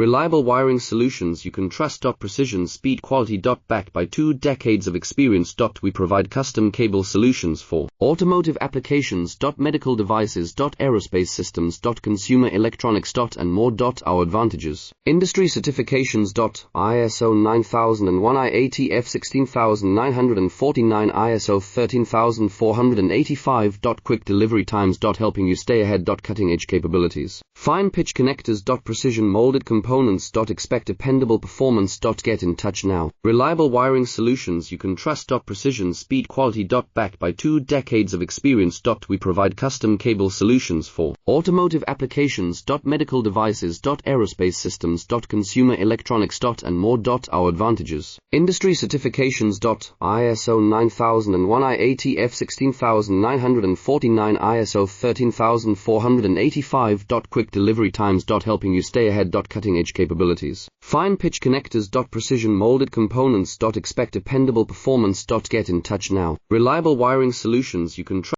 Reliable wiring solutions you can trust. Precision, speed, quality. Backed by 2 decades of experience. We provide custom cable solutions for automotive applications. Medical devices. Aerospace systems. Consumer electronics. And more. Our advantages: industry certifications. ISO 9001, IATF 16949, ISO 13485. Quick delivery times. Helping you stay ahead. Cutting edge capabilities. Fine pitch connectors. Precision molded components. Expect dependable performance. Get in touch now. Reliable wiring solutions you can trust. Precision, speed, quality. Backed by 2 decades of experience. We provide custom cable solutions for automotive applications. Medical devices. Aerospace systems. Consumer electronics. And more. Our advantages: industry certifications. ISO 9001, IATF 16949, ISO 13485. Quick delivery times. Helping you stay ahead. Cutting edge capabilities. Fine pitch connectors. Precision molded components. Expect dependable performance. Get in touch now. Reliable wiring solutions you can trust.